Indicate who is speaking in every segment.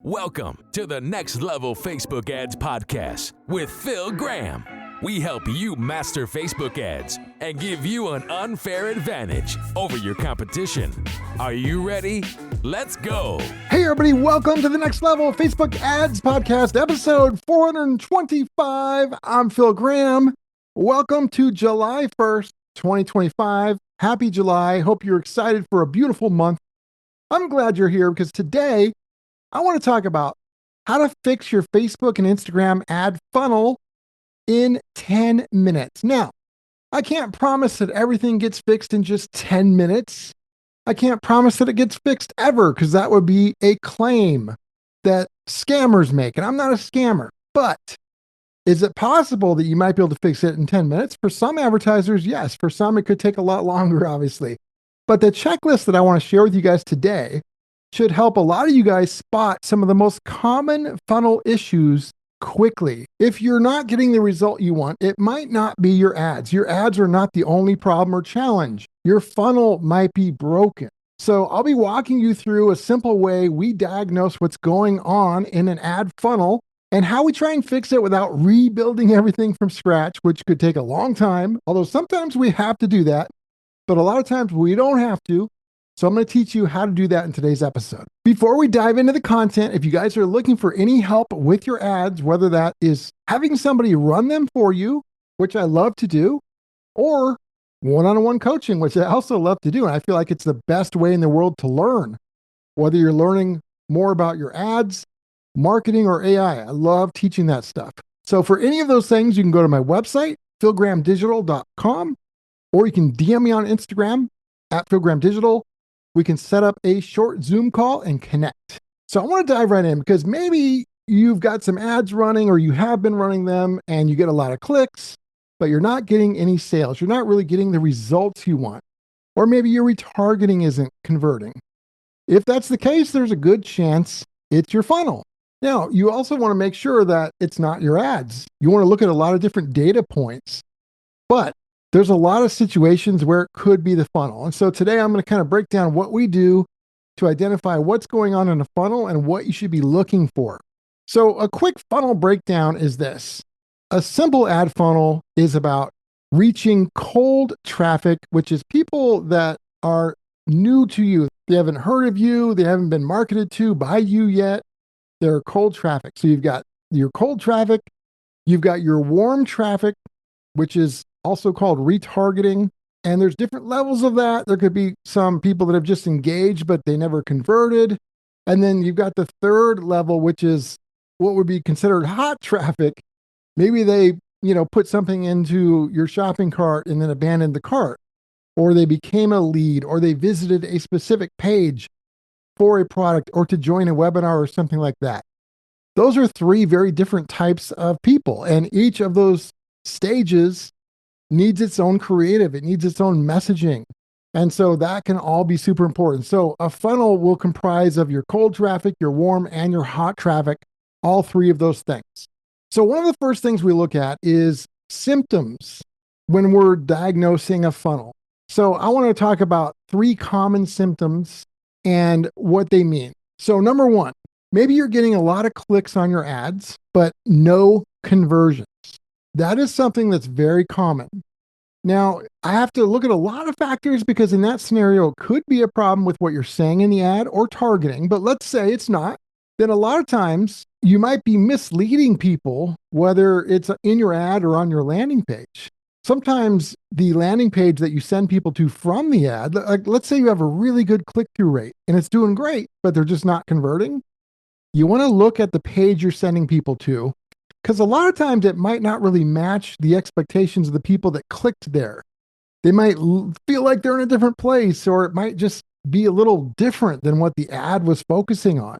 Speaker 1: Welcome to the Next Level Facebook Ads Podcast with Phil Graham. We help you master Facebook ads and give you an unfair advantage over your competition. Are you ready? Let's go.
Speaker 2: Hey everybody, welcome to the Next Level Facebook Ads Podcast, episode 425. I'm Phil Graham. Welcome to July 1st, 2025. Happy July. Hope you're excited for a beautiful month. I'm glad you're here because today I want to talk about how to fix your Facebook and Instagram ad funnel in 10 minutes. Now, I can't promise that everything gets fixed in just 10 minutes. I can't promise that it gets fixed ever because that would be a claim that scammers make. And I'm not a scammer, but is it possible that you might be able to fix it in 10 minutes? For some advertisers, yes. For some, it could take a lot longer, obviously. But the checklist that I want to share with you guys today should help a lot of you guys spot some of the most common funnel issues quickly. If you're not getting the result you want, it might not be your ads. Your ads are not the only problem or challenge. Your funnel might be broken. So I'll be walking you through a simple way we diagnose what's going on in an ad funnel and how we try and fix it without rebuilding everything from scratch, which could take a long time. Although sometimes we have to do that, but a lot of times we don't have to. So I'm going to teach you how to do that in today's episode. Before we dive into the content, if you guys are looking for any help with your ads, whether that is having somebody run them for you, which I love to do, or one-on-one coaching, which I also love to do. And I feel like it's the best way in the world to learn, whether you're learning more about your ads, marketing, or AI. I love teaching that stuff. So for any of those things, you can go to my website, philgrahamdigital.com, or you can DM me on Instagram at philgrahamdigital. We can set up a short Zoom call and connect. So I want to dive right in because maybe you've got some ads running or you have been running them and you get a lot of clicks, but you're not getting any sales. You're not really getting the results you want. Or maybe your retargeting isn't converting. If that's the case, there's a good chance it's your funnel. Now, you also want to make sure that it's not your ads. You want to look at a lot of different data points, but there's a lot of situations where it could be the funnel. And so today I'm going to kind of break down what we do to identify what's going on in a funnel and what you should be looking for. So a quick funnel breakdown is this. A simple ad funnel is about reaching cold traffic, which is people that are new to you. They haven't heard of you. They haven't been marketed to by you yet. They're cold traffic. So you've got your cold traffic. You've got your warm traffic, which is also called retargeting. And there's different levels of that. There could be some people that have just engaged, but they never converted. And then you've got the third level, which is what would be considered hot traffic. Maybe they, put something into your shopping cart and then abandoned the cart, or they became a lead, or they visited a specific page for a product or to join a webinar or something like that. Those are three very different types of people. And each of those stages needs its own creative. It needs its own messaging. And so that can all be super important. So a funnel will comprise of your cold traffic, your warm, and your hot traffic, all three of those things. So one of the first things we look at is symptoms when we're diagnosing a funnel. So I want to talk about three common symptoms and what they mean. So number one, maybe you're getting a lot of clicks on your ads, but no conversions. That is something that's very common. Now, I have to look at a lot of factors because in that scenario, it could be a problem with what you're saying in the ad or targeting, but let's say it's not. Then a lot of times you might be misleading people, whether it's in your ad or on your landing page. Sometimes the landing page that you send people to from the ad, like let's say you have a really good click-through rate and it's doing great, but they're just not converting. You want to look at the page you're sending people to, because a lot of times it might not really match the expectations of the people that clicked there. They might feel like they're in a different place, or it might just be a little different than what the ad was focusing on.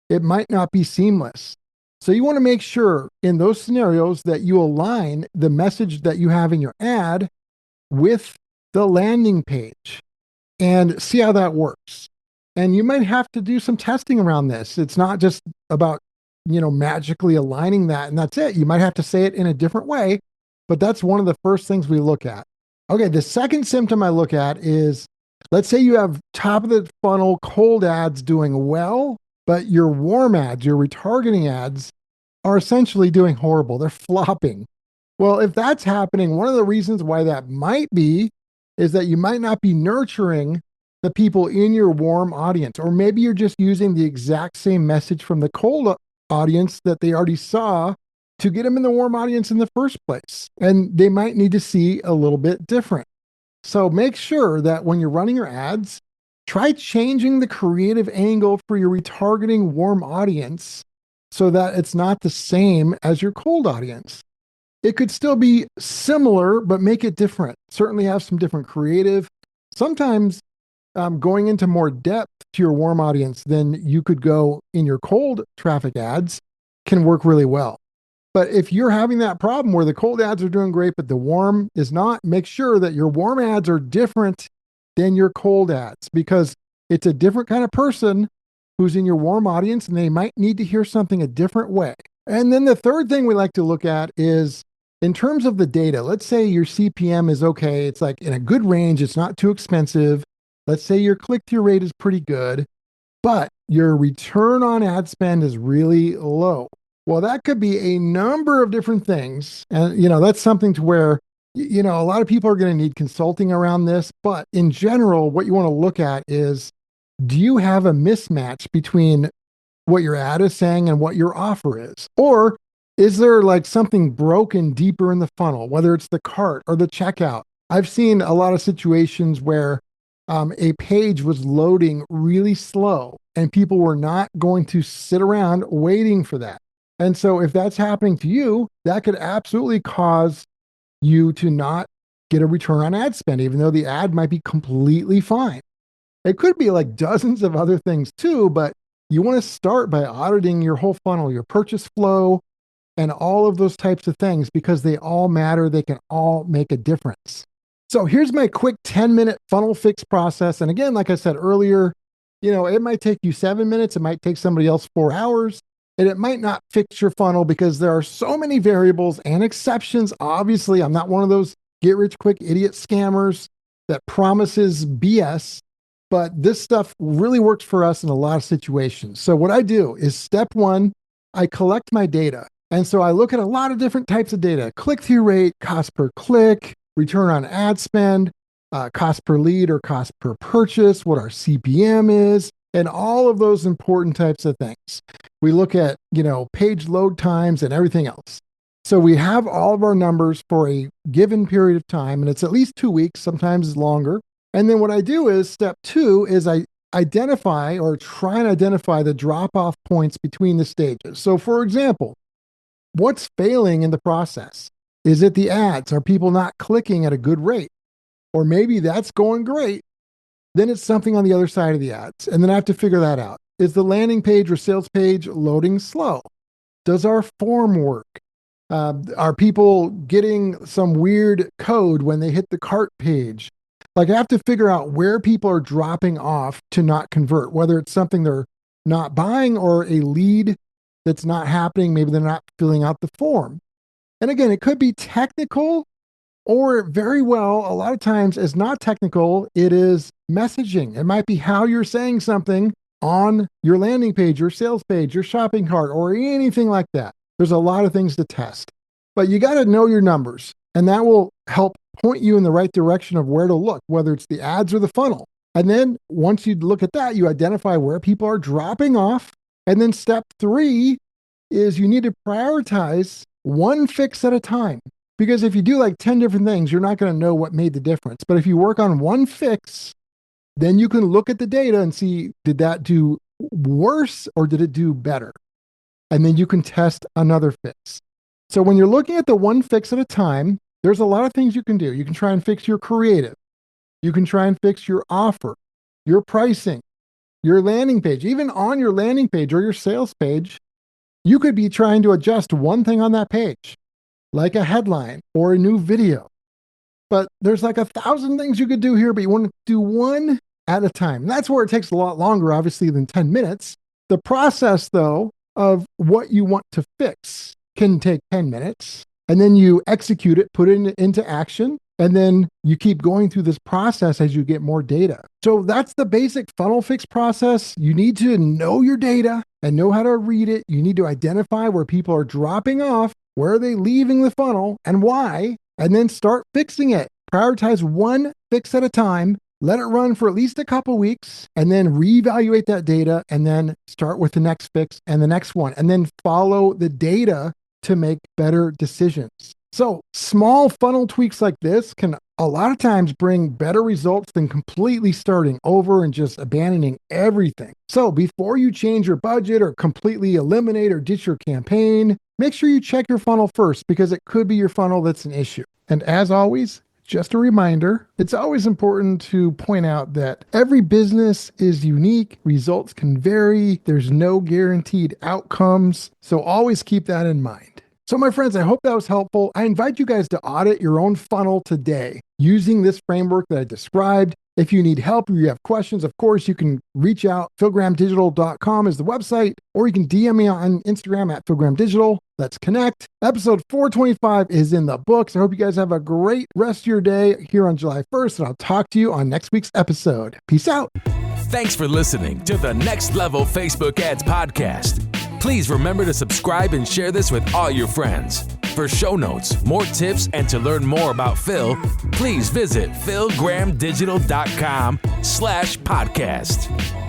Speaker 2: It might not be seamless. So you want to make sure in those scenarios that you align the message that you have in your ad with the landing page and see how that works. And you might have to do some testing around this. It's not just about magically aligning that and that's it. You might have to say it in a different way, but that's one of the first things we look at. Okay, the second symptom I look at is, let's say you have top of the funnel cold ads doing well, but your warm ads, your retargeting ads, are essentially doing horrible. They're flopping. Well, if that's happening, one of the reasons why that might be is that you might not be nurturing the people in your warm audience, or maybe you're just using the exact same message from the cold audience that they already saw to get them in the warm audience in the first place. And they might need to see a little bit different. So make sure that when you're running your ads, try changing the creative angle for your retargeting warm audience so that it's not the same as your cold audience. It could still be similar, but make it different. Certainly have some different creative. Sometimes going into more depth to your warm audience than you could go in your cold traffic ads can work really well. But if you're having that problem where the cold ads are doing great, but the warm is not, make sure that your warm ads are different than your cold ads, because it's a different kind of person who's in your warm audience and they might need to hear something a different way. And then the third thing we like to look at is in terms of the data. Let's say your CPM is okay. It's like in a good range. It's not too expensive. Let's say your click-through rate is pretty good, but your return on ad spend is really low. Well, that could be a number of different things. And, that's something to where, a lot of people are going to need consulting around this. But in general, what you want to look at is, do you have a mismatch between what your ad is saying and what your offer is? Or is there like something broken deeper in the funnel, whether it's the cart or the checkout? I've seen a lot of situations where a page was loading really slow and people were not going to sit around waiting for that. And so if that's happening to you, that could absolutely cause you to not get a return on ad spend, even though the ad might be completely fine. It could be like dozens of other things too, but you want to start by auditing your whole funnel, your purchase flow, and all of those types of things, because they all matter. They can all make a difference. So here's my quick 10-minute funnel fix process. And again, like I said earlier, it might take you 7 minutes. It might take somebody else 4 hours. And it might not fix your funnel because there are so many variables and exceptions. Obviously, I'm not one of those get rich quick idiot scammers that promises BS, but this stuff really works for us in a lot of situations. So what I do is step one, I collect my data. And so I look at a lot of different types of data: click-through rate, cost per click, return on ad spend, cost per lead or cost per purchase, what our CPM is, and all of those important types of things. We look at, page load times and everything else. So we have all of our numbers for a given period of time, and it's at least 2 weeks, sometimes it's longer. And then what I do is step two is I identify or try and identify the drop-off points between the stages. So for example, what's failing in the process? Is it the ads? Are people not clicking at a good rate? Or maybe that's going great. Then it's something on the other side of the ads. And then I have to figure that out. Is the landing page or sales page loading slow? Does our form work? Are people getting some weird code when they hit the cart page? Like, I have to figure out where people are dropping off to not convert, whether it's something they're not buying or a lead that's not happening. Maybe they're not filling out the form. And again, it could be technical, or very well, a lot of times it's not technical. It is messaging. It might be how you're saying something on your landing page, your sales page, your shopping cart, or anything like that. There's a lot of things to test, but you got to know your numbers, and that will help point you in the right direction of where to look, whether it's the ads or the funnel. And then once you look at that, you identify where people are dropping off. And then step three is you need to prioritize one fix at a time. Because if you do like 10 different things, you're not going to know what made the difference. But if you work on one fix, then you can look at the data and see, did that do worse or did it do better? And then you can test another fix. So when you're looking at the one fix at a time, there's a lot of things you can do. You can try and fix your creative. You can try and fix your offer, your pricing, your landing page. Even on your landing page or your sales page, you could be trying to adjust one thing on that page, like a headline or a new video. But there's like 1,000 things you could do here, but you want to do one at a time. And that's where it takes a lot longer, obviously, than 10 minutes. The process, though, of what you want to fix can take 10 minutes. And then you execute it, put it into action. And then you keep going through this process as you get more data. So that's the basic funnel fix process. You need to know your data and know how to read it. You need to identify where people are dropping off, where are they leaving the funnel, and why, and then start fixing it. Prioritize one fix at a time. Let it run for at least a couple weeks and then reevaluate that data and then start with the next fix and the next one and then follow the data to make better decisions. So small funnel tweaks like this can a lot of times bring better results than completely starting over and just abandoning everything. So before you change your budget or completely eliminate or ditch your campaign, make sure you check your funnel first because it could be your funnel that's an issue. And as always, just a reminder, it's always important to point out that every business is unique. Results can vary. There's no guaranteed outcomes. So always keep that in mind. So my friends, I hope that was helpful. I invite you guys to audit your own funnel today using this framework that I described. If you need help or you have questions, of course, you can reach out. philgrahamdigital.com is the website, or you can DM me on Instagram at philgrahamdigital. Let's connect. Episode 425 is in the books. I hope you guys have a great rest of your day here on July 1st, and I'll talk to you on next week's episode. Peace out.
Speaker 1: Thanks for listening to the Next Level Facebook Ads Podcast. Please remember to subscribe and share this with all your friends. For show notes, more tips, and to learn more about Phil, please visit philgrahamdigital.com/podcast.